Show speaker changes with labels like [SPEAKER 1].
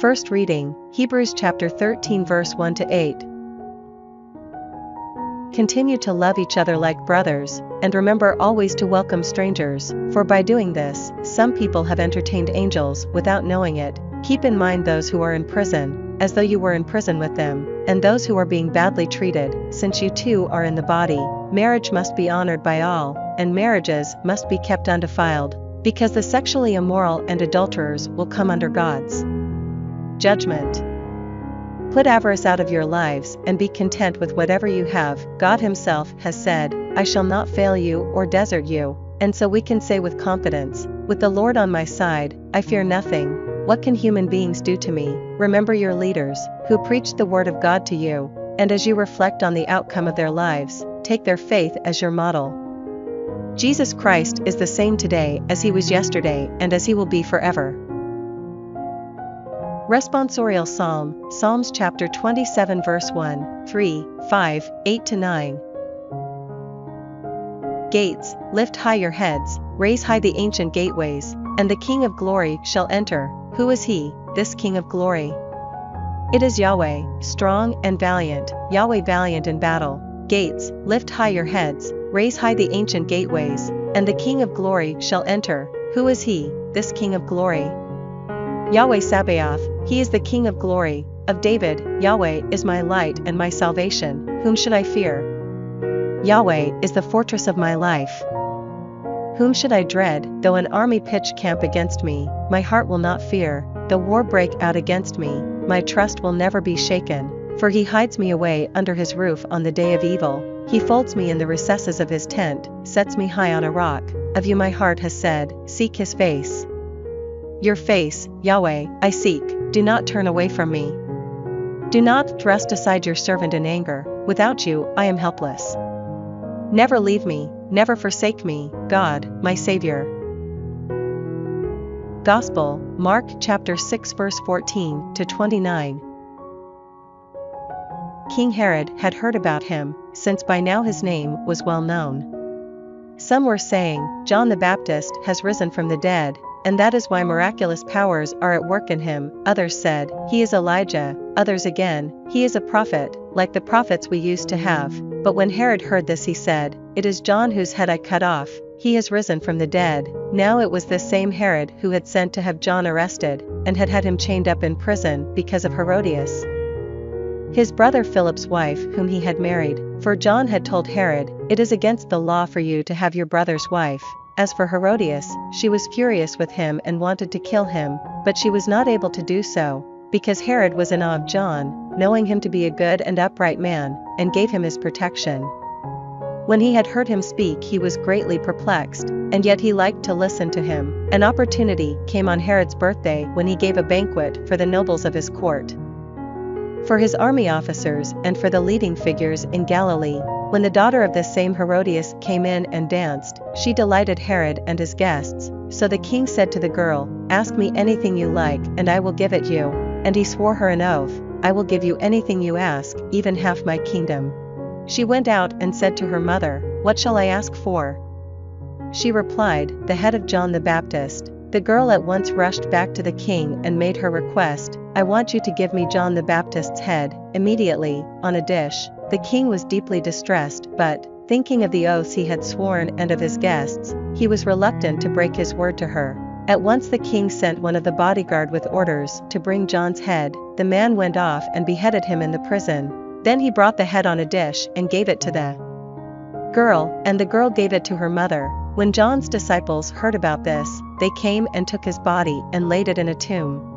[SPEAKER 1] First reading, Hebrews chapter 13 verse 1 to 8. Continue to love each other like brothers, and remember always to welcome strangers, for by doing this, some people have entertained angels without knowing it. Keep in mind those who are in prison, as though you were in prison with them, and those who are being badly treated, since you too are in the body. Marriage must be honored by all, and marriages must be kept undefiled, because the sexually immoral and adulterers will come under God's judgment. Put avarice out of your lives and be content with whatever you have. God himself has said, I shall not fail you or desert you, and so we can say with confidence, with the Lord on my side, I fear nothing. What can human beings do to me? Remember your leaders, who preached the word of God to you, and as you reflect on the outcome of their lives, take their faith as your model. Jesus Christ is the same today as he was yesterday and as he will be forever. Responsorial Psalm, Psalms chapter 27 verse 1, 3, 5, 8-9. Gates, lift high your heads, raise high the ancient gateways, and the King of glory shall enter. Who is he, this King of glory? It is Yahweh, strong and valiant, Yahweh valiant in battle. Gates, lift high your heads, raise high the ancient gateways, and the King of glory shall enter. Who is he, this King of glory? Yahweh Sabaoth, he is the King of glory, of David. Yahweh is my light and my salvation, whom should I fear? Yahweh is the fortress of my life. Whom should I dread? Though an army pitch camp against me, my heart will not fear. Though war break out against me, my trust will never be shaken. For he hides me away under his roof on the day of evil. He folds me in the recesses of his tent, sets me high on a rock. Of you my heart has said, seek his face. Your face, Yahweh, I seek, do not turn away from me. Do not thrust aside your servant in anger, without you I am helpless. Never leave me, never forsake me, God, my Savior. Gospel, Mark chapter 6 verse 14-29. King Herod had heard about him, since by now his name was well known. Some were saying, John the Baptist has risen from the dead, and that is why miraculous powers are at work in him. Others said, he is Elijah. Others again, he is a prophet, like the prophets we used to have. But when Herod heard this he said, it is John whose head I cut off. He has risen from the dead. Now it was this same Herod who had sent to have John arrested, and had him chained up in prison because of Herodias, his brother Philip's wife, whom he had married. For John had told Herod, it is against the law for you to have your brother's wife. As for Herodias, she was furious with him and wanted to kill him, but she was not able to do so, because Herod was in awe of John, knowing him to be a good and upright man, and gave him his protection. When he had heard him speak he was greatly perplexed, and yet he liked to listen to him. An opportunity came on Herod's birthday when he gave a banquet for the nobles of his court, for his army officers and for the leading figures in Galilee. When the daughter of this same Herodias came in and danced, she delighted Herod and his guests. So the king said to the girl, ask me anything you like and I will give it you. And he swore her an oath, I will give you anything you ask, even half my kingdom. She went out and said to her mother, what shall I ask for? She replied, the head of John the Baptist. The girl at once rushed back to the king and made her request, I want you to give me John the Baptist's head, immediately, on a dish. The king was deeply distressed, but, thinking of the oaths he had sworn and of his guests, he was reluctant to break his word to her. At once the king sent one of the bodyguard with orders to bring John's head. The man went off and beheaded him in the prison. Then he brought the head on a dish and gave it to the girl, and the girl gave it to her mother. When John's disciples heard about this, they came and took his body and laid it in a tomb.